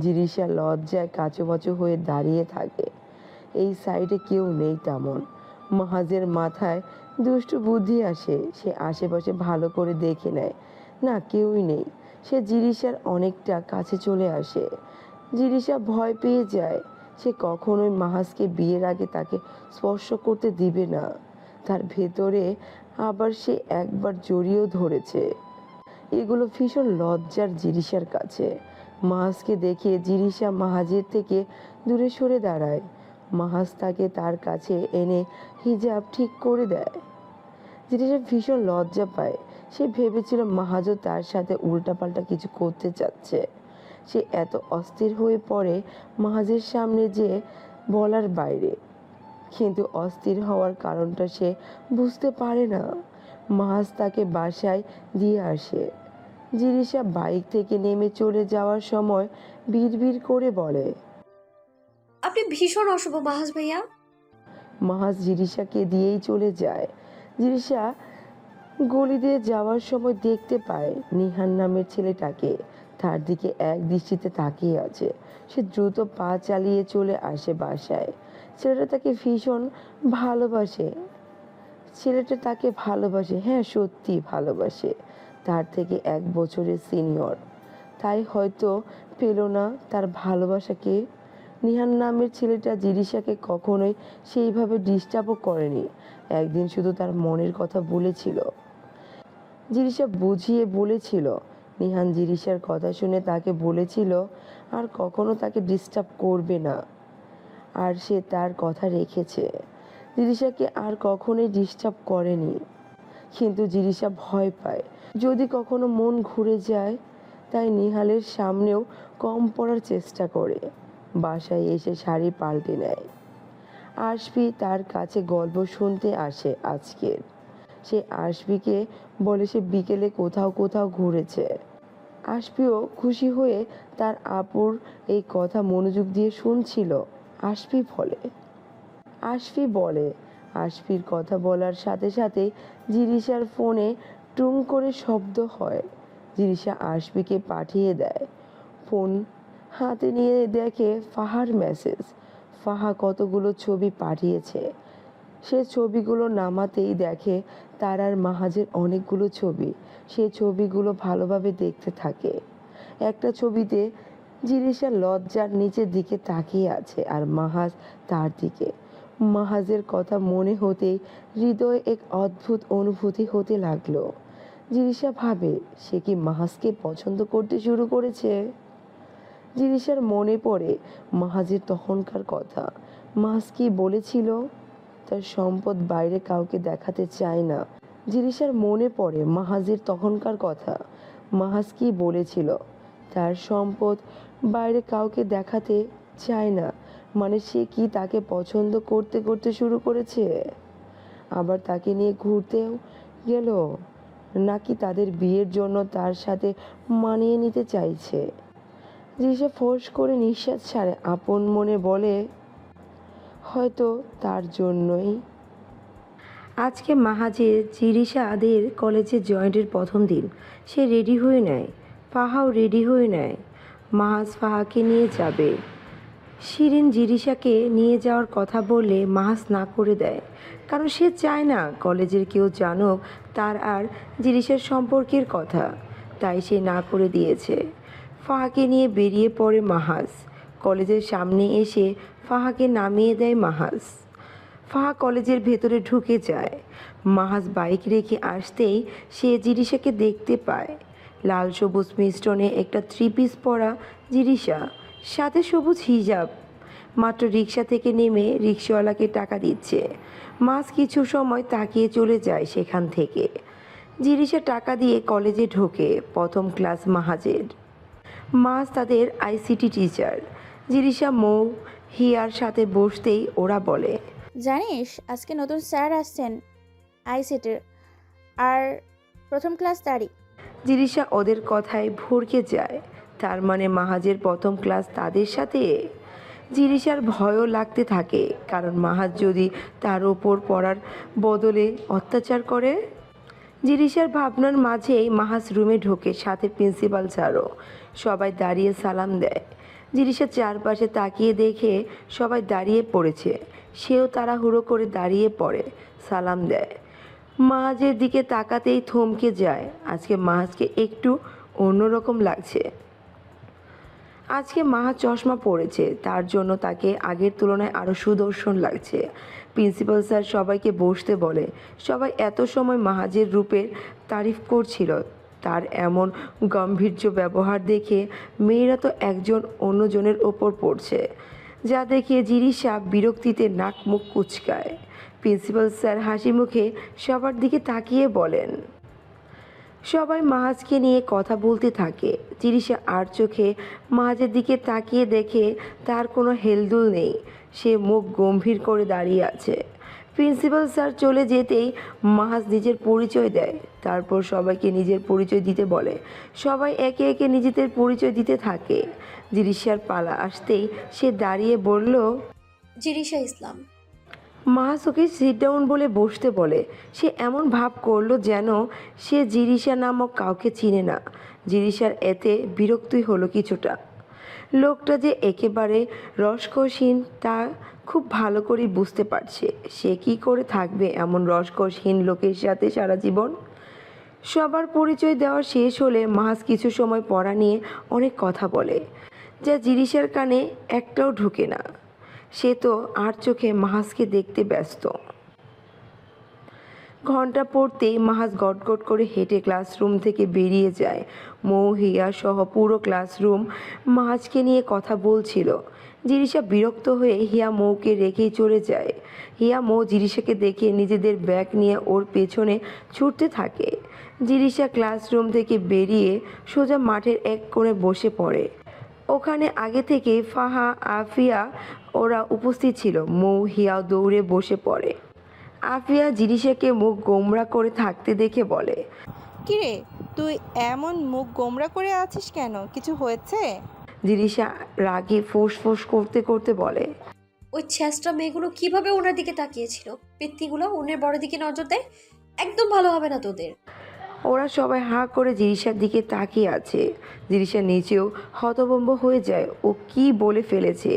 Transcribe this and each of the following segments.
জিরিশা লজ্জায় কাঁচুমাচু হয়ে দাঁড়িয়ে থাকে। এই সাইডে কেউ নেই তেমন। মাহাজের মাথায় দুষ্টু বুদ্ধি আসে। সে আশেপাশে ভালো করে দেখে নেয়, না কেউই নেই। সে জিরিশার অনেকটা কাছে চলে আসে। জিরিশা ভয় পেয়ে যায়। সে কখনোই মাহাজকে বিয়ের আগে তাকে স্পর্শ করতে দিবে না। তার ভেতরে আবার সে একবার জড়িয়েও ধরেছে। এগুলো ভীষণ লজ্জার জিরিশার কাছে। মাহাজকে দেখে জিরিশা মাহাজের থেকে দূরে সরে দাঁড়ায়। মাহাজ তাকে তার কাছে এনে হিজাব ঠিক করে দেয়। জিরিশা ভীষণ লজ্জা পায়। সে ভেবেছিল মাহাজও তার সাথে উল্টাপাল্টা কিছু করতে চাচ্ছে। সে এত অস্থির হয়ে পড়ে মাহাজের সামনে যে বলার বাইরে। কিন্তু অস্থির হওয়ার কারণটা সে বুঝতে পারে না। মাহাজ তাকে বাসায় দিয়ে আসে। জিরিশা বাইক থেকে নেমে চলে যাওয়ার সময় বিড়বিড় করে বলে, আপনি ভীষণ অশুভ মাহাজ ভাইয়া। মাহাজ জিরিশাকে দিয়েই চলে যায়। জিরিশা গলি দিয়ে যাওয়ার সময় দেখতে পায় নিহান নামের ছেলেটাকে তার দিকে এক দৃষ্টিতে তাকিয়ে আছে। সে দ্রুত পা চালিয়ে চলে আসে বাসায়। ছেলেটা তাকে ভীষণ ভালোবাসে। ছেলেটা তাকে ভালোবাসে, হ্যাঁ সত্যি ভালোবাসে। তার থেকে 1 বছরের সিনিয়র, তাই হয়তো পেল না তার ভালোবাসাকে। নিহান নামের ছেলেটা জিরিশাকে কখনোই সেইভাবে ডিস্টার্বও করেনি। একদিন শুধু তার মনের কথা বলেছিল। জিরিশা বুঝিয়ে বলেছিল। নিহান জিরিশার কথা শুনে তাকে বলেছিল আর কখনো তাকে ডিস্টার্ব করবে না। আর সে তার কথা রেখেছে। জিরিশাকে আর কখনোই ডিস্টার্ব করেনি। কিন্তু জিরিশা ভয় পায় যদি কখনো মন ঘুরে যায়, তাই নিহালের সামনেও কম পড়ার চেষ্টা করে। বাসায় এসে শাড়ি পাল্টে নেয়। আশফি তার কাছে গল্প শুনতে আসে আজকের। সে আশফিকে বলে সে বিকেলে কোথাও কোথাও ঘুরেছে। আশফিও খুশি হয়ে তার আপুর এই কথা মনোযোগ দিয়ে শুনছিল। আশফি বলে আশফির কথা বলার সাথে সাথে জিরিশার ফোনে টুং করে শব্দ হয়। জিরিশা আশফিকে পাঠিয়ে দেয়। ফোন হাতে নিয়ে দেখে ফাহার মেসেজ। ফাহা কতগুলো ছবি পাঠিয়েছে। সে ছবিগুলো নামাতেই দেখে তার আর মাহাজের অনেকগুলো ছবি। সে ছবিগুলো ভালোভাবে দেখতে থাকে। একটা ছবিতে জিরিশা লজ্জার নিচের দিকে তাকিয়ে আছে আর মাহাজ তার দিকে। মাহাজের কথা মনে হতেই হৃদয়ে এক অদ্ভুত অনুভূতি হতে লাগলো। জিরিশা ভাবে সে কি মাহাজকে পছন্দ করতে শুরু করেছে। জিরিশার মনে পড়ে মাহাজের তখনকার কথা। মাহাজ কি বলেছিল, তার সম্পদ বাইরে কাউকে দেখাতে চায় না। জিরিশার মনে পড়ে মাহাজের তখনকার কথা। মাহাজ কি বলেছিল, তার সম্পদ বাইরে কাউকে দেখাতে চায় না। মানে সে কি তাকে পছন্দ করতে করতে শুরু করেছে, আবার তাকে নিয়ে ঘুরতেও গেল, নাকি তাদের বিয়ের জন্য তার সাথে মানিয়ে নিতে চাইছে। জিরিশা ফোঁস করে নিঃশ্বাস ছাড়ে, আপন মনে বলে হয়তো তার জন্যই। আজকে মাহাজের জিরিশাদের কলেজে জয়েন্টের প্রথম দিন। সে রেডি হয়ে নেয়, ফাহাও রেডি হয়ে নেয়। মাহাজ ফাহাকে নিয়ে যাবে। শিরিন জিরিশাকে নিয়ে যাওয়ার কথা বললে মাহাজ না করে দেয়, কারণ সে চায় না কলেজের কেউ জানুক তার আর জিরিশার সম্পর্কের কথা। তাই সে না করে দিয়েছে। ফাহাকে নিয়ে বেরিয়ে পড়ে মাহাজ। কলেজের সামনে এসে ফাহাকে নামিয়ে দেয় মাহাজ। ফাহা কলেজের ভেতরে ঢুকে যায়। মাহাজ বাইক রেখে আসতেই সে জিরিশাকে দেখতে পায়। লাল সবুজ মিশ্রণে একটা 3 পিস পরা জিরিশা, সাথে সবুজ হিজাব। মাত্র রিক্সা থেকে নেমে রিক্সাওয়ালাকে টাকা দিচ্ছে। মাহাজ কিছু সময় তাকিয়ে চলে যায় সেখান থেকে। জিরিশা টাকা দিয়ে কলেজে ঢোকে। প্রথম ক্লাস মাহাজের। মাহাজ তাদের আইসিটি টিচার। জিরিশা মৌ হিয়ার সাথে বসতেই ওরা বলে, জানিস আজকে নতুন স্যার আসছেন আইসিটির, আর প্রথম ক্লাস তারই। জিরিশা ওদের কথায় ভড়কে যায়। তার মানে মাহাজের প্রথম ক্লাস তাদের সাথে। জিরিশার ভয়ও লাগতে থাকে, কারণ মাহাজ যদি তার ওপর পড়ার বদলে অত্যাচার করে। জিরিশার ভাবনার মাঝেই মাহাজ রুমে ঢোকে, সাথে প্রিন্সিপাল স্যারও। সবাই দাঁড়িয়ে সালাম দেয়। জিরিশা চারপাশে তাকিয়ে দেখে সবাই দাঁড়িয়ে পড়েছে। সেও তাড়াহুড়ো করে দাঁড়িয়ে পড়ে, সালাম দেয়। মাহাজের দিকে তাকাতেই থমকে যায়। আজকে মাহাজকে একটু অন্যরকম লাগছে। আজকে মাহা চশমা পরেছে, তার জন্য তাকে আগের তুলনায় আরও সুদর্শন লাগছে। প্রিন্সিপাল স্যার সবাইকে বসতে বলে। সবাই এত সময় মাহাজের রূপের তারিফ করছিল। তার এমন গাম্ভীর্য ব্যবহার দেখে মেয়েরা তো একজন অন্যজনের ওপর পড়ছে, যা দেখে জিরিশা বিরক্তিতে নাক মুখ কুঁচকায়। প্রিন্সিপাল স্যার হাসি মুখে সবার দিকে তাকিয়ে বলেন। সবাই মাহাজকে নিয়ে কথা বলতে থাকে। জিরিশা আর চোখে মাহাজের দিকে তাকিয়ে দেখে তার কোনো হেলদুল নেই। সে মুখ গম্ভীর করে দাঁড়িয়ে আছে। প্রিন্সিপাল স্যার চলে যেতেই মাহাজ নিজের পরিচয় দেয়, তারপর সবাইকে নিজের পরিচয় দিতে বলে। সবাই একে একে নিজেদের পরিচয় দিতে থাকে। জিরিশার পালা আসতেই সে দাঁড়িয়ে বলল, জিরিশা ইসলাম। মাহাজ ওকে সিট ডাউন বলে বসতে বলে। সে এমন ভাব করলো যেন সে জিরিশা নামক কাউকে চিনে না। জিরিশার এতে বিরক্তই হলো কিছুটা। লোকটা যে একেবারে রসকসহীন তা খুব ভালো করেই বুঝতে পারছে। সে কি করে থাকবে এমন রসকসহীন লোকের সাথে সারা জীবন। সবার পরিচয় দেওয়া শেষ হলে মাহাজ কিছু সময় পড়া নিয়ে অনেক কথা বলে, যা জিরিশার কানে একটাও ঢুকে না। সে তো আর চোখে মাহাজকে দেখতে ব্যস্ত। ঘন্টা পড়তেই মাহাজ গটগট করে হেঁটে ক্লাসরুম থেকে বেরিয়ে যায়। মৌ, হিয়া সহ পুরো ক্লাসরুম মাহাজকে নিয়ে কথা বলছিল। জিরিশা বিরক্ত হয়ে হিয়া মৌকে রেখেই চলে যায়। হিয়া মৌ জিরিশাকে দেখে নিজেদের ব্যাগ নিয়ে ওর পেছনে ছুটতে থাকে। জিরিশা ক্লাসরুম থেকে বেরিয়ে সোজা মাঠের এক কোণে বসে পড়ে। ওখানে আগে থেকে ফাহা, আফিয়া ওরা উপস্থিত ছিল। মৌ, হিয়াও দৌড়ে বসে পড়ে। আফিয়া জিরিশাকে মুখ গোমরা করে থাকতে দেখে বলে, কিরে, তুই এমন মুখ গোমরা করে আছিস কেন? কিছু হয়েছে? জিরিশা রাগে ফোঁস ফোঁস করতে করতে বলে, ওই ছেঁচড়া মেয়েগুলো কিভাবে ওনার দিকে তাকিয়েছিল। পেত্তিগুলো ওনের বড় দিকে নজর দেয়। একদম ভালো হবে না তোদের। ওরা সবাই হাঁ করে জিরিশার দিকে তাকিয়ে আছে। জিরিশা নিজেও হতভম্ব হয়ে যায়। ও কি বলে ফেলেছে,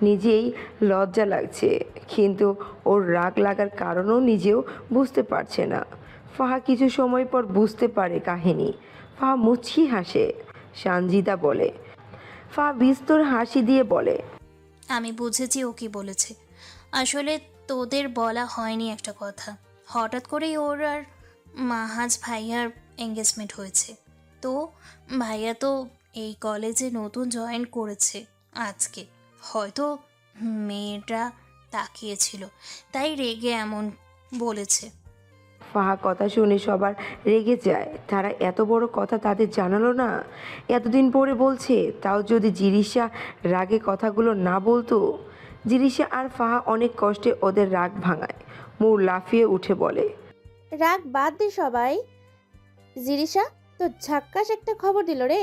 নিজেই লজ্জা লাগছে, কিন্তু ওর রাগ লাগার কারণও নিজেও বুঝতে পারছে না। ফাহা কিছু সময় পর বুঝতে পারে কাহিনী। ফাহা মুচকি হাসে। সানজিদা বলে, ফাহা বিস্তর হাসি দিয়ে বলে, আমি বুঝেছি ও কি বলেছে। আসলে তোদের বলা হয়নি একটা কথা। হঠাৎ করেই ওর আর মাহাজ ভাইয়ার এঙ্গেজমেন্ট হয়েছে। তো ভাইয়া তো এই কলেজে নতুন জয়েন করেছে আজকে। হয়তো মেয়েটা তাকিয়েছিল, তাই রেগে এমন বলেছে। ফাহা কথা শুনে সবার রেগে যায়। তারা এত বড় কথা তাদের জানালো না, এতদিন পরে বলছে। তাও যদি জিরিশা রাগে কথাগুলো না বলতো। জিরিশা আর ফাহা অনেক কষ্টে ওদের রাগ ভাঙায়। মৌ লাফিয়ে উঠে বলে, রাগ বাদ দে সবাই। জিরিশা তো ঝাক্কাস একটা খবর দিল রে,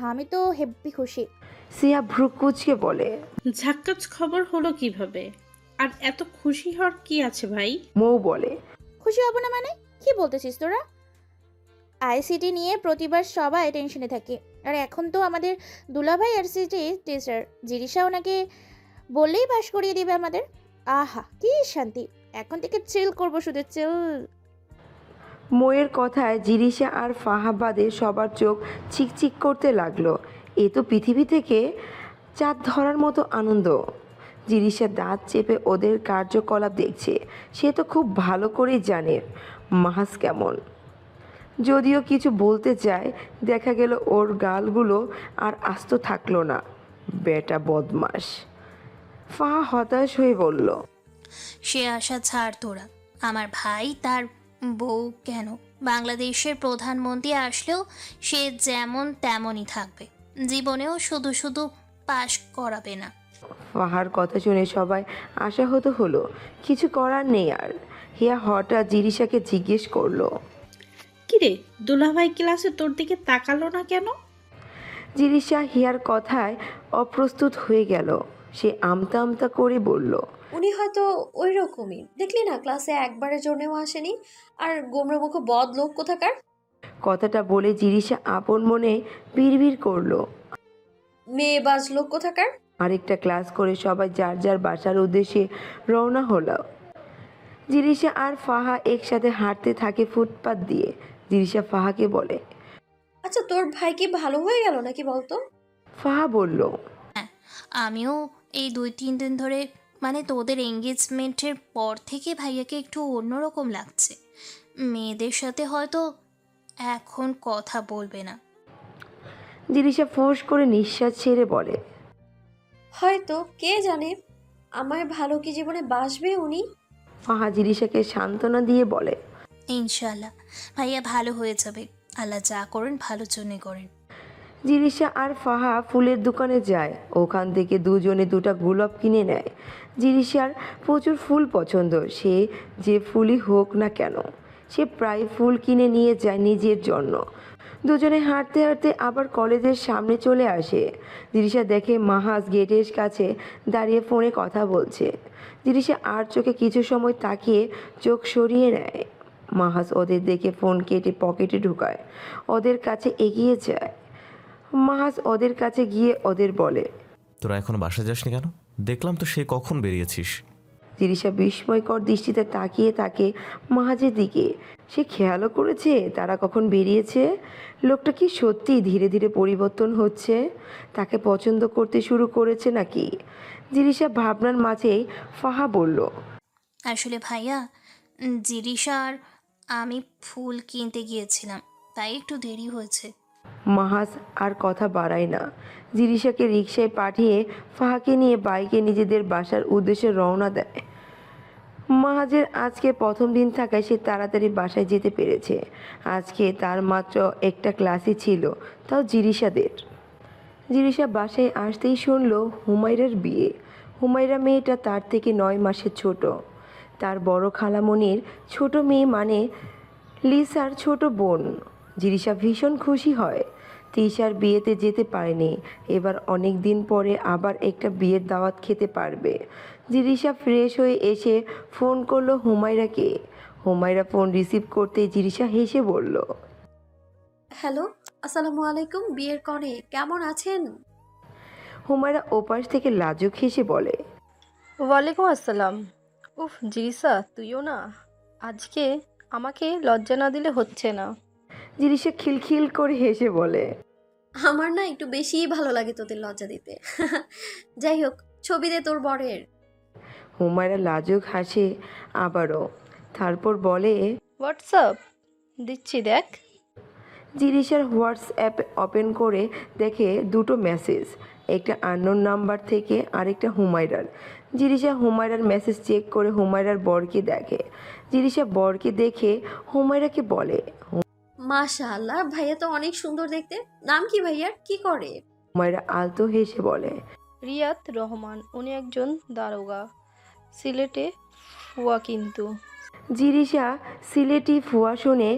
আমি তো হেব্বি খুশি। সিয়া ভ্রু কুচকে বলে, ঝাক্কাচ খবর হলো কিভাবে? আর এত খুশি হওয়ার কি আছে ভাই? মৌ বলে, খুশি হব না মানে? কি বলতেছিস তোরা? আইসিটি নিয়ে প্রতিবার সবাই টেনশনে থাকে, আর এখন তো আমাদের দুলাভাই আইসিটি টিচার। জিরিশা ওনাকে বললেই পাশ করিয়ে দিবে আমাদের। আহা কি শান্তি, এখন থেকে চিল করবো, শুধু চিল। মৌয়ের কথায় জিরিশা আর ফাহা বাদে সবার চোখ চিকচিক করতে লাগলো। এ তো পৃথিবী থেকে চাঁদ ধরার মতো আনন্দ। জিরিশা দাঁত চেপে ওদের কার্যকলাপ দেখছে। সে তো খুব ভালো করেই জানে মাহাজ কেমন। যদিও কিছু বলতে চায়, দেখা গেল ওর গালগুলো আর আস্ত থাকলো না। বেটা বদমাস। ফাহা হতাশ হয়ে বলল, সে আশা ছাড় তোরা। আমার ভাই তার বউ কেন, বাংলাদেশের প্রধানমন্ত্রী আসলেও সে যেমন তেমনই থাকবে। জীবনেও শুধু শুধু পাশ করাবে না। ফাহার কথা শুনে সবাই আশাহত হলো। কিছু করার নেই আর। হিয়া হঠাৎ জিরিশাকে জিজ্ঞেস করলো, কিরে, দুলাভাই ক্লাসে তোর দিকে তাকালো না কেন? জিরিশা হিয়ার কথায় অপ্রস্তুত হয়ে গেল। সে আমতা আমতা করে বলল, উনি হয়তো ওই রকমই, দেখলি না ক্লাসে একবারের জন্যও আসেনি। আর গোমরামুখ বদ লোক কোথাকার। কথাটা বলে জিরিসা আপন মনে বিড়বিড় করলো। মেয়ে বাজ লোক কোথাকার। আরেকটা ক্লাস করে সবাই যার যার বাসার উদ্দেশ্যে রওনা হলো। জিরিসা আর ফাহা একসাথে হাঁটতে থাকে ফুটপাত দিয়ে। জিরিসা ফাহাকে বলে, আচ্ছা তোর ভাই কি ভালো হয়ে গেল নাকি বলতো। ফাহা বলল, আমিও এই 2-3 দিন ধরে মানে তোদের এঙ্গেজমেন্টের পর থেকে ভাইয়াকে একটু অন্যরকম লাগছে। মেয়েদের সাথে হয়তো এখন কথা বলবে না। জিরিসা ফোঁস করে নিঃশ্বাস ছেড়ে বলে, হয়তো, কে জানে। আমার ভালো কি জীবনে বাসবে উনি। ফাহা জিরিসাকে সান্ত্বনা দিয়ে বলে, ইনশাল্লাহ ভাইয়া ভালো হয়ে যাবে। আল্লাহ যা করেন ভালোর জন্যে করেন। জিরিসা আর ফাহা ফুলের দোকানে যায়। ওখান থেকে দুজনে দুটা গোলাপ কিনে নেয়। জিরিসার প্রচুর ফুল পছন্দ, সে যে ফুলই হোক না কেন সে প্রায় ফুল কিনে নিয়ে যায় নিজের জন্য। দুজনে হাঁটতে হাঁটতে আবার কলেজের সামনে চলে আসে। জিরিসা দেখে মাহাজ গেটের কাছে দাঁড়িয়ে ফোনে কথা বলছে। জিরিসা আর চোখে কিছু সময় তাকিয়ে চোখ সরিয়ে নেয়। মাহাজ ওদের দেখে ফোন কেটে পকেটে ঢুকায়, ওদের কাছে এগিয়ে যায়। মাহাজ ওদের কাছে গিয়ে ওদের বলে, তোরা এখন বাসা যাসনি কেন? দেখলাম তো সে কখন বেরিয়েছিস। জিরিসা বিস্ময়কর দৃষ্টিতে তাকিয়ে থাকে মাহাজের দিকে। সে খেয়ালও করেছে তারা কখন বেরিয়েছে। লোকটা কি সত্যি ধীরে ধীরে পরিবর্তন হচ্ছে? তাকে পছন্দ করতে শুরু করেছে নাকি? জিরিসা ভাবনার মাঝেই ফাহা বলল, আসলে ভাইয়া, জিরিশা আর আমি ফুল কিনতে গিয়েছিলাম, তাই একটু দেরি হয়েছে। মাহাজ আর কথা বাড়ায় না। জিরিসাকে রিকশায় পাঠিয়ে ফাহাকে নিয়ে বাইকে নিজেদের বাসার উদ্দেশ্যে রওনা দেয়। মাহাজের আজকে প্রথম দিন থাকায় সে তাড়াতাড়ি বাসায় যেতে পেরেছে। আজকে তার মাত্র একটা ক্লাসই ছিল, তাও জিরিসাদের। জিরিসা বাসায় আসতেই শুনল হুমায়রার বিয়ে। হুমায়রা মেয়েটা তার থেকে 9 মাসের ছোট। তার বড় খালামণির ছোট মেয়ে, মানে লিসার ছোট বোন। জিরিসা ভীষণ খুশি হয়। তিশার বিয়েতে যেতে পারেনি, এবার অনেক দিন পরে আবার একটা বিয়ের দাওয়াত খেতে পারবে। জিরিসা ফ্রেশ হয়ে এসে ফোন করলো হুমায়রাকে। হুমায়রা ফোন রিসিভ করতেই জিরিসা হেসে বলল, হ্যালো, আসসালামু আলাইকুম বিয়ের কনে, কেমন আছেন। হুমায়রা ওপাশ থেকে লাজুক হেসে বলে, ওয়ালাইকুম আসসালাম। উফ জিরিসা, তুইও না, আজকে আমাকে লজ্জা না দিলে হচ্ছে না। জিরিসা খিলখিল করে হেসে বলে, আমার না একটু বেশিই ভালো লাগে তোদের লজ্জা দিতে। যাই হোক, ছবি দে তোর বরের। হুমায়রা লাজুক হাসে আবারও, তারপর বলে, হোয়াটসঅ্যাপ দিচ্ছি দেখ। জিরিসার হোয়াটসঅ্যাপ ওপেন করে দেখে দুটো মেসেজ, একটা আননোন নাম্বার থেকে আরেকটা হুমায়রার। জিরিসা হুমায়রার মেসেজ চেক করে হুমায়রার বরকে দেখে। জিরিসা বরকে দেখে হুমায়রাকে বলে, মাশাআল্লাহ, ভাইয়া তো অনেক সুন্দর দেখতে। নাম কি ভাইয়ার, কি করে। হুমায়রা আলতো হেসে বলে, রিয়াদ রহমান, উনি একজন দারোগা, সিলেটে ফুয়া কিন্তু। জিরিসা সিলেটি ফুয়া শুনে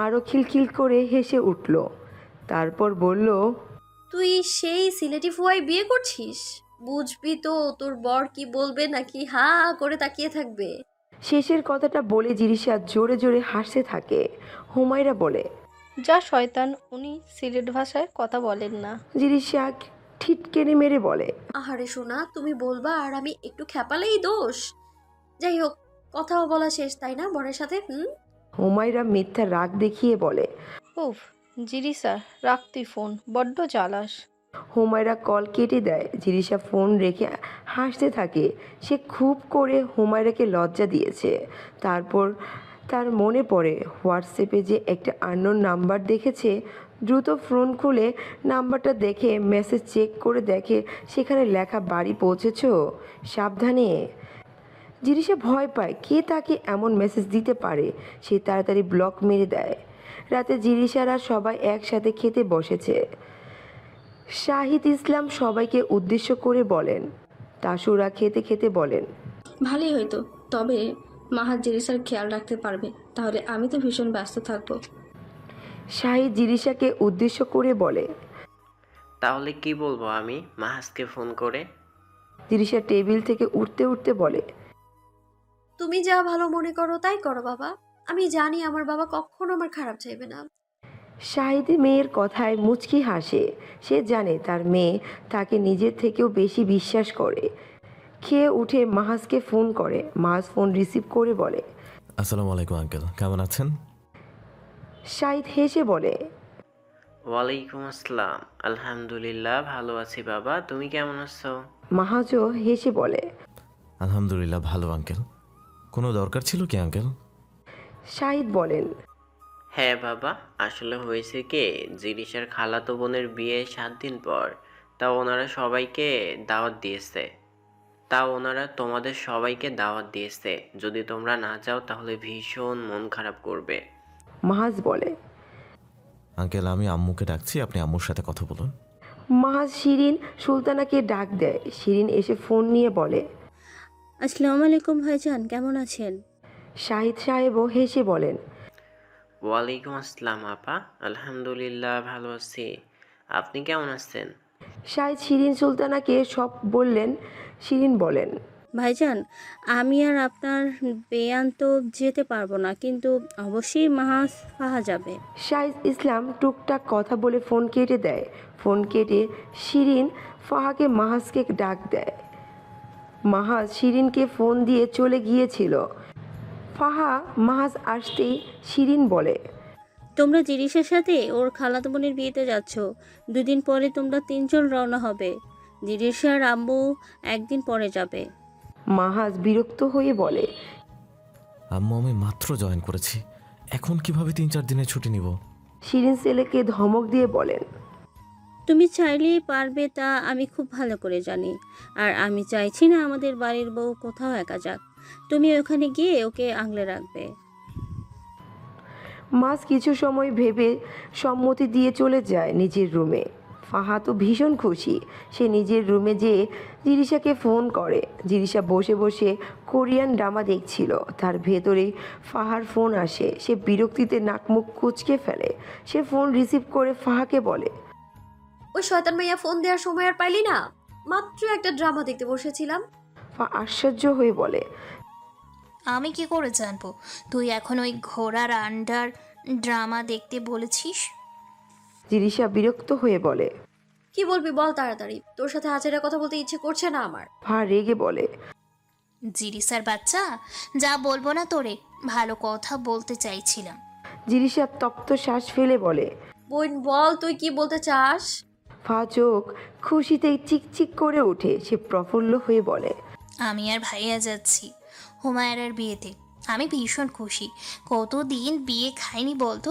আরও খিলখিল করে হেসে উঠল। তারপর বলল, তুই সেই সিলেটি ফুয়াই বিয়ে করছিস। বুঝবি তো তোর বর কি বলবে, নাকি হা করে তাকিয়ে থাকবে। শেষের কথাটা বলে জিরিসা জোরে জোরে হাসতে থাকে। হুমায়রা বলে, যা শয়তান, উনি সিলেট ভাষায় কথা বলেন না। জিরিসা ঠিটকেনে মেরে বলে, আহারে সোনা, তুমি বলবা আর আমি একটু খেপালেই দোষ। যাই হোক, কথাও বলা শেষ, তাই না বরের সাথে। হুমায়রা মিথ্যা রাগ দেখিয়ে বলে, উফ জিরিসা, রাখ তুই ফোন, বড্ড জ্বালাস। হুমায়রা কল কেটে দেয়। জিরিসা ফোন রেখে হাসতে থাকে। সে খুব করে হুমায়রাকে লজ্জা দিয়েছে। তারপর তার মনে পড়ে হোয়াটসঅ্যাপে যে একটা আননোন নাম্বার দেখেছে। দ্রুত ফোন খুলে নাম্বারটা দেখে মেসেজ চেক করে দেখে সেখানে লেখা, বাড়ি পৌঁছেছ, সাবধানে। জিরিসা ভয় পায়, কে তাকে এমন মেসেজ দিতে পারে। সে তাড়াতাড়ি ব্লক মেরে দেয়। রাতে জিরিসারা সবাই একসাথে খেতে বসেছে। শাহিদ ইসলাম সবাইকে উদ্দেশ্য করে বলেন। তাসুরা খেতে খেতে বলেন, ভালোই হয়তো, তবে মাহাজ জিরিসার খেয়াল রাখতে পারবে, তাহলে আমি তো ভীষণ ব্যস্ত থাকবো। শাহিদ জিরিসাকে উদ্দেশ্য করে বলে, তাহলে কি বলবো আমি মাহাজকে ফোন করে? জিরিশা টেবিল থেকে উঠতে উঠতে বলে, তুমি যা ভালো মনে করো তাই করো বাবা। আমি জানি আমার বাবা কখনো আমার খারাপ চাইবে না। শাহিদ মেয়ের কথায় মুচকি হাসে। সে জানে তার মেয়ে তাকে নিজের থেকেও বেশি বিশ্বাস করে। খেয়ে উঠে মাহাজকে ফোন করে। মাহাজ ফোন রিসিভ করে বলে, আসসালামু আলাইকুম আঙ্কেল, কেমন আছেন? শাহিদ হেসে বলে, ওয়ালাইকুম আসসালাম। আলহামদুলিল্লাহ ভালো আছি বাবা, তুমি কেমন আছো? মাহাজও হেসে বলে, আলহামদুলিল্লাহ ভালো আঙ্কেল। কোনো দরকার ছিল কি আঙ্কেল? শাহিদ বলেন, হ্যাঁ বাবা, আসলে হয়েছে কি, জিরিশার খালাতো বোনের বিয়ে 7 দিন পর। ওনারা তোমাদের সবাইকে দাওয়াত দিয়েছে। যদি তোমরা না যাও তাহলে ভীষণ মন খারাপ করবে। মাহাজ বলে। আঙ্কেল আমি আম্মুকে ডাকছি, আপনি আম্মুর সাথে কথা বলুন। মাহাজ শিরিন সুলতানাকে ডাক দেয়। শিরিন এসে ফোন নিয়ে বলে, আসসালামু আলাইকুম ভাইজান, কেমন আছেন? শাহিদ সাহেবও হেসে বলেন, ওয়ালাইকুম আসসালাম আপা, আলহামদুলিল্লাহ ভালো আছি। আপনি কেমন আছেন? শাহিদ শিরিন সুলতানাকে সব বললেন। শিরিন বলেন, ভাইজান, আমি আর আপনার বেয়ান তো যেতে পারবো না, কিন্তু অবশ্যই মাহাজ ফাহা যাবে। শাহিদ ইসলাম টুকটাক কথা বলে ফোন কেটে দেয়। ফোন কেটে শিরিন ফাহাকে মাহাজকে ডাক দেয়। মাহাজ শিরিনকে ফোন দিয়ে চলে গিয়েছিল। ফাহা মাহাজ আসতেই শিরিন বলে, তোমরা জিরিসের সাথে ওর খালাতো বোনের বিয়েতে যাচ্ছ। 2 দিন পরে তোমরা 3 জন রওনা হবে। জিরিসার আম্মু একদিন পরে যাবে। মাহাজ বিরক্ত হয়ে বলে, আম্মু আমি মাত্র জয়েন করেছি, এখন কিভাবে 3-4 দিনের ছুটি নিব? শিরিন ছেলেকে ধমক দিয়ে বলেন, তুমি চাইলেই পারবে তা আমি খুব ভালো করে জানি। আর আমি চাইছি না আমাদের বাড়ির বউ কোথাও একা যাক। তুমি ওখানে গিয়ে ওকে আগলে রাখবে। মাস কিছু সময় ভেবে সম্মতি দিয়ে চলে যায় নিজের রুমে। ফাহা তো ভীষণ খুশি। সে নিজের রুমে যেয়ে জিরিশাকে ফোন করে। জিরিশা বসে বসে কোরিয়ান ড্রামা দেখছিল। তার ভেতরেই ফাহার ফোন আসে। সে বিরক্তিতে নাকমুখ কুঁচকে ফেলে। সে ফোন রিসিভ করে ফাহাকে বলে, ওই শয়তান মাইয়া ফোন দেওয়ার সময় আর পাইলি না? মাত্র একটা ড্রামা দেখতে বসেছিলাম। ফাহা আশ্চর্য হয়ে বলে, আমি কি করে জানবো তুই এখন ওই ঘোড়ার আন্ডার ড্রামা দেখতে বলেছিস? জিরিশা বিরক্ত হয়ে বলে, কি বলবি বল তাড়াতাড়ি, তোর সাথে হাজারে কথা বলতে ইচ্ছে করছে না আমার। ফাহা রেগে বলে, জিরিসার বাচ্চা, যা বলবো না তোরে, ভালো কথা বলতে চাইছিলাম। জিরিশা তপ্ত শ্বাস ফেলে বলে, বোন বল তুই কি বলতে চাস? ফাহা চোখ খুশিতে চিকচিক করে ওঠে। সে প্রফুল্ল হয়ে বলে, আমি আর ভাইয়া যাচ্ছি হুমায়রার বিয়েতে। আমি ভীষণ খুশি। কতদিন বিয়ে খাইনি বলতো।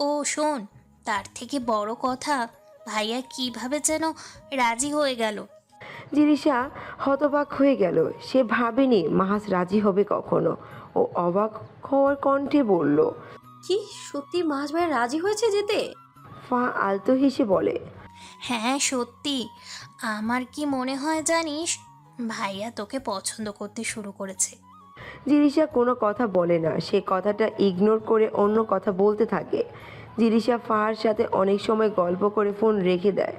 ও শোন, তার থেকে বড় কথা, ভাইয়া কিভাবে যেন রাজি হয়ে গেল। জিরিশা হতবাক হয়ে গেল। সে ভাবেনি মাহাজ রাজি হবে কখনো। ও অবাক হওয়ার কণ্ঠে বলল, কি সত্যি মাস ভাই রাজি হয়েছে যেতে? ফা আলতো হেসে বলে, হ্যাঁ সত্যি। আমার কি মনে হয় জানিস, ভাইয়া তোকে পছন্দ করতে শুরু করেছে। জিরিশা কোনো কথা বলে না। সে কথাটা ইগনোর করে অন্য কথা বলতে থাকে। জিরিশা ফাহার সাথে অনেক সময় গল্প করে ফোন রেখে দেয়।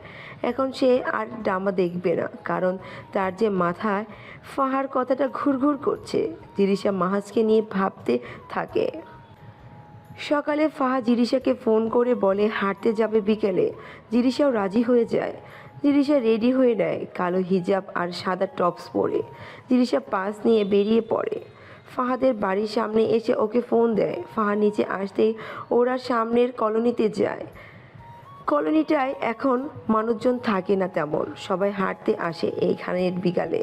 এখন সে আর ড্রামা দেখবে না, কারণ তার যে মাথায় ফাহার কথাটা ঘুরঘুর করছে। জিরিশা মাহাজকে নিয়ে ভাবতে থাকে। সকালে ফাহা জিরিশাকে ফোন করে বলে হাঁটতে যাবে বিকেলে। জিরিশাও রাজি হয়ে যায়। জিরিশা রেডি হয়ে নেয়, কালো হিজাব আর সাদা টপস পরে। জিরিশা পাস নিয়ে বেরিয়ে পড়ে। ফাহাদের বাড়ির সামনে এসে ওকে ফোন দেয়। ফাহা নিচে আসতেই ওরা সামনের কলোনিতে যায়। কলোনিটায় এখন মানুষজন থাকে না তেমন, সবাই হাঁটতে আসে এইখানের বিকালে।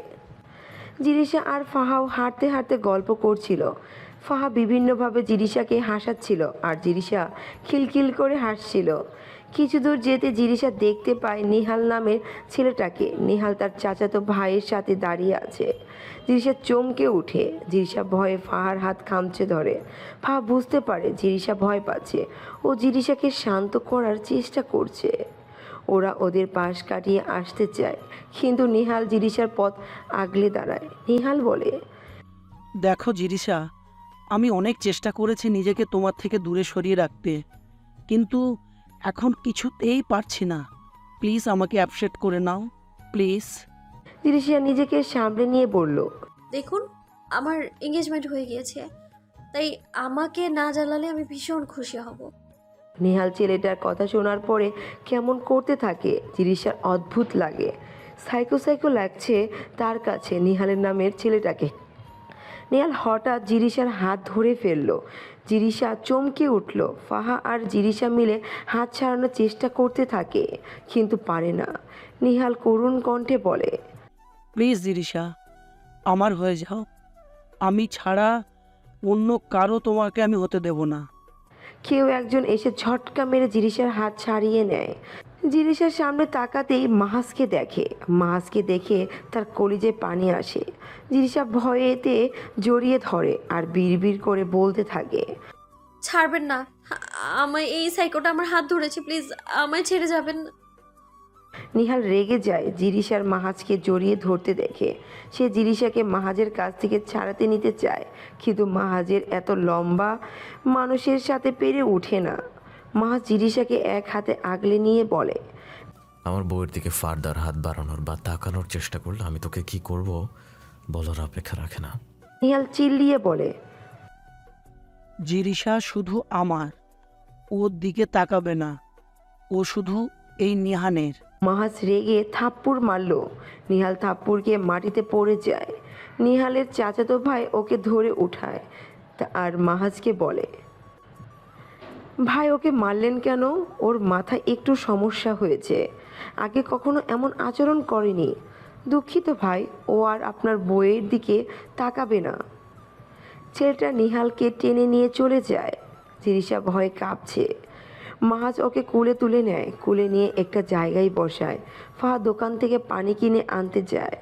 জিরিশা আর ফাহাও হাঁটতে হাঁটতে গল্প করছিল। ফাহা বিভিন্নভাবে জিরিশাকে হাসাচ্ছিল আর জিরিশা খিলখিল করে হাসছিল। কিছু দূর যেতে জিরিশা দেখতে পায় নিহাল নামের ছেলেটাকে। নিহাল তার চাচাতো ভাইয়ের সাথে দাঁড়িয়ে আছে। জিরিশা চমকে উঠে। জিরিশা ভয়ে ফাহার হাত খামচে ধরে। ফাহা বুঝতে পারে জিরিশা ভয় পাচ্ছে। ও জিরিশাকে শান্ত করার চেষ্টা করছে। ওরা ওদের পাশ কাটিয়ে আসতে চায়, কিন্তু নিহাল জিরিশার পথ আগলে দাঁড়ায়। নিহাল বলে, দেখো জিরিশা, আমি অনেক চেষ্টা করেছি নিজেকে তোমার থেকে দূরে সরিয়ে রাখতে, কিন্তু এখন কিছুতেই পারছি না। প্লিজ আমাকে অ্যাপসেট করে নাও, প্লিজ। জিরিশা নিজেকে সামলে নিয়ে বলল, দেখুন, আমার এঙ্গেজমেন্ট হয়ে গিয়েছে, তাই আমাকে না জানালে আমি ভীষণ খুশি হব। নিহাল ছেলেটার কথা শোনার পরে কেমন করতে থাকে। জিরিশার অদ্ভুত লাগে, সাইকো সাইকো লাগছে তার কাছে নিহালের নামের ছেলেটাকে। নিহাল হঠাৎ জিরিশার হাত ধরে ফেলল। জিরিশা চমকে উঠল। ফাহা আর জিরিশা মিলে হাত ছাড়ানোর চেষ্টা করতে থাকে, কিন্তু পারে না। নিহাল করুণ কণ্ঠে বলে, প্লিজ জিরিশা, আমার হয়ে যাও। আমি ছাড়া অন্য কারো তোমাকে আমি হতে দেব না। কেউ একজন এসে ঝটকা মেরে জিরিশার হাত ছাড়িয়ে নেয়। জিরিশার সামনে তাকাতেই মাহাজকে দেখে। মাহাজকে দেখে তার কলিজে পানি আসে। জিরিশা ভয়েতে জড়িয়ে ধরে আর বিড়বিড় করে বলতে থাকে, ছাড়বেন না আমায়, এই সাইকোটা আমার হাত ধরেছে, প্লিজ আমায় ছেড়ে যাবেন না। নিহাল রেগে যায় জিরিশার মাহাজকে জড়িয়ে ধরতে দেখে। সে জিরিশাকে মাহাজের কাছ থেকে ছাড়াতে নিতে চায়, কিন্তু মাহাজের এত লম্বা মানুষের সাথে পেরে ওঠে না। মাহাজ জিরিশাকে এক হাতে আগলে নিয়ে বলে, আমার বউয়ের দিকে ফার্দার হাত বাড়ানোর বা তাকানোর চেষ্টা করলে আমি তোকে কি করব বলার অপেক্ষা রাখে না। নিহাল চিল্লিয়ে বলে, জিরিশা শুধু আমার, ওর দিকে তাকাবে না, ও শুধু এই নিহানের। মাহাজ রেগে থাপ্পড় মারল। নিহাল থাপ্পড়কে মাটিতে পড়ে যায়। নিহালের চাচাতো ভাই ওকে ধরে উঠায় আর মাহাজকে বলে, ভাই ওকে মারলেন কেন? ওর মাথায় একটু সমস্যা হয়েছে, আগে কখনো এমন আচরণ করেনি। দুঃখিত ভাই, ও আর আপনার বইয়ের দিকে তাকাবে না। ছেলেটা নিহালকে টেনে নিয়ে চলে যায়। জিরিশা ভয়ে কাঁপছে। মাহাজ ওকে কুলে তুলে নেয়, কুলে নিয়ে একটা জায়গায় বসায়। ফাহা দোকান থেকে পানি কিনে আনতে যায়।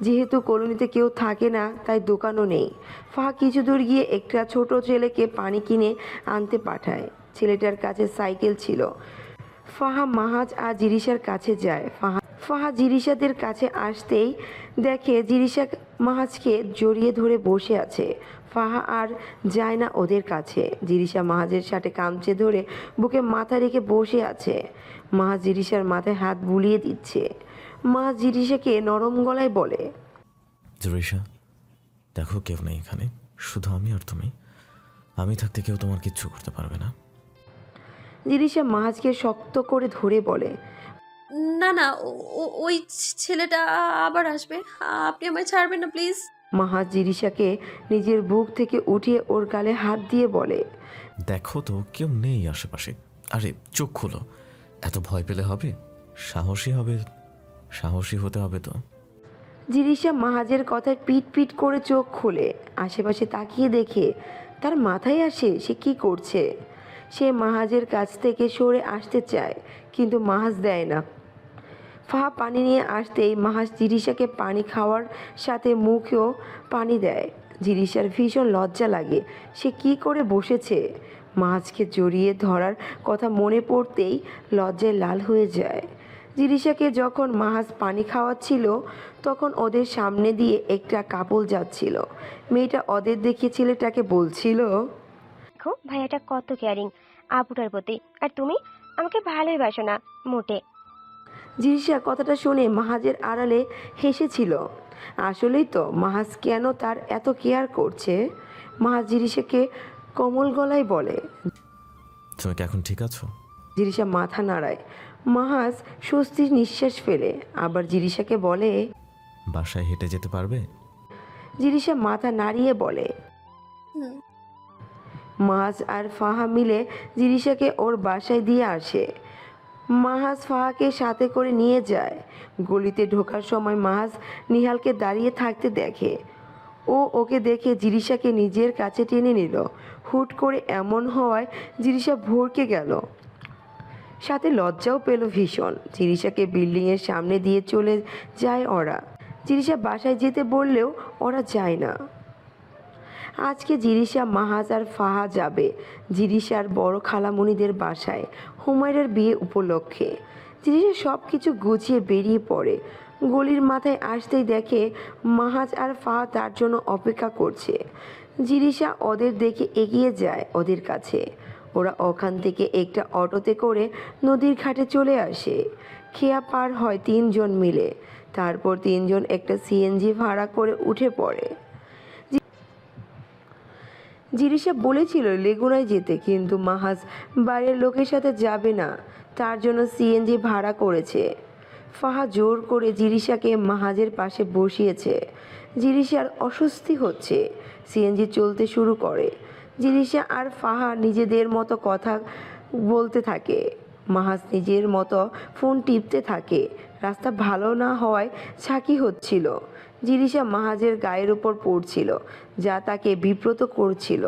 যেহেতু কলোনিতে কেউ থাকে না, তাই দোকানও নেই। ফাহা কিছু দূর গিয়ে একটা ছোট ছেলেকে পানি কিনে আনতে পাঠায়। ছেলেটার কাছে সাইকেল ছিল। ফাহা মাহাজ আর জিরিশার কাছে যায়। ফাহা জিরিশাদের কাছে আসতেই দেখে জিরিশা মাহাজকে জড়িয়ে ধরে বসে আছে। ফাহা আর যায় না ওদের কাছে। জিরিশা মাহাজের সাথে কামচে ধরে বুকে মাথা রেখে বসে আছে। মাহাজ জিরিশার মাথায় হাত বুলিয়ে দিচ্ছে। মাহাজ জিরিশাকে নরম গলায় বলে, জিরিশা, দেখো কেউ নেই এখানে, শুধু আমি আর তুমি। আমি থাকতে কেউ তোমার কিচ্ছু করতে পারবে না। জিরিশা মাহাজকে শক্ত করে ধরে বলে, না না, ওই ছেলেটা আবার আসবে, আপনি আমায় ছাড়বেন না প্লিজ। মাহাজ জিরিশাকে নিজের বুক থেকে উঠিয়ে ওর গালে হাত দিয়ে বলে, দেখো তো কেউ নেই আশেপাশে। আরে চোখ খোলো, এত ভয় পেলে হবে? সাহসী হতে হবে তো। জিরিশা মাহাজের কথায় পিট পিট করে চোখ খোলে। আশেপাশে তাকিয়ে দেখে তার মাথায় আসে সে কি করছে। সে মাহাজের কাছ থেকে সরে আসতে চায়, কিন্তু মাহাজ দেয় না। ফাহা পানি নিয়ে আসতেই মাহাজ জিরিশাকে পানি খাওয়ার সাথে মুখেও পানি দেয়। জিরিশার ভীষণ লজ্জা লাগে। সে কি করে বসেছে। মাহাজকে জড়িয়ে ধরার কথা মনে পড়তেই লজ্জায় লাল হয়ে যায়। জিরিশাকে যখন মাহাজ পানি খাওয়াচ্ছিল, তখন ওদের সামনে দিয়ে একটা কাপল যাচ্ছিল। মেয়েটা ওদের দেখে ছেলেটাকে বলছিল, দেখো ভাইয়াটা কত কেয়ারিং আপুটার প্রতি, আর তুমি আমাকে ভালোই বাসো না মোটে। জিরিশা কথাটা শুনে মাহাজের আড়ালে হেসেছিল। আসলেই তো, মাহাজ কেন তার এত কেয়ার করছে। মাহাজ জিরিশাকে কোমল গলায় বলে, তুমি কি এখন ঠিক আছো? জিরিশা মাথা নাড়ায়। মাহাজ স্বস্তির নিঃশ্বাস ফেলে। আবার জিরিশাকে বলে, বাসায় হেঁটে যেতে পারবে? জিরিশা মাথা নাড়িয়ে বলে। মাহাজ আর ফাহা মিলে জিরিশাকে ওর বাসায় দিয়ে আসে। মাহাজ ফাহাকে সাথে করে নিয়ে যায়। গলিতে ঢোকার সময় মাহাজ নিহালকে দাঁড়িয়ে থাকতে দেখে। ও ওকে দেখে জিরিশাকে নিজের কাছে টেনে নিল। হুট করে এমন হওয়ায় জিরিশা ভরকে গেল, সাথে লজ্জাও পেল ভীষণ। জিরিশাকে বিল্ডিংয়ের সামনে দিয়ে চলে যায় ওরা। জিরিশা বাসায় যেতে বললেও ওরা যায় না। আজকে জিরিশা, মাহাজ আর ফাহা যাবে জিরিশার বড় খালামণিদের বাসায় হুমায়রার বিয়ে উপলক্ষে। জিরিশা সব কিছু গুছিয়ে বেরিয়ে পড়ে। গলির মাথায় আসতেই দেখে মাহাজ আর ফাহা তার জন্য অপেক্ষা করছে। জিরিশা ওদের দেখে এগিয়ে যায় ওদের কাছে। ওরা ওখান থেকে একটা অটোতে করে নদীর ঘাটে চলে আসে। খেয়া পার হয় 3 জন মিলে। তারপর তিনজন একটা সিএনজি ভাড়া করে উঠে পড়ে। জিরিশা বলেছিল লেগুনায় যেতে, কিন্তু মাহাজ বাইরের লোকের সাথে যাবে না, তার জন্য সিএনজি ভাড়া করেছে। ফাহা জোর করে জিরিশাকে মাহাজের পাশে বসিয়েছে। জিরিশার অস্বস্তি হচ্ছে। সিএনজি চলতে শুরু করে। জিরিশা আর ফাহা নিজেদের মতো কথা বলতে থাকে। মাহাজ নিজের মতো ফোন টিপতে থাকে। রাস্তা ভালো না হওয়ায় ঝাঁকি হচ্ছিল। জিরিশা মাহাজের গায়ের উপর পড়ছিল, যা তাকে বিব্রত করছিল।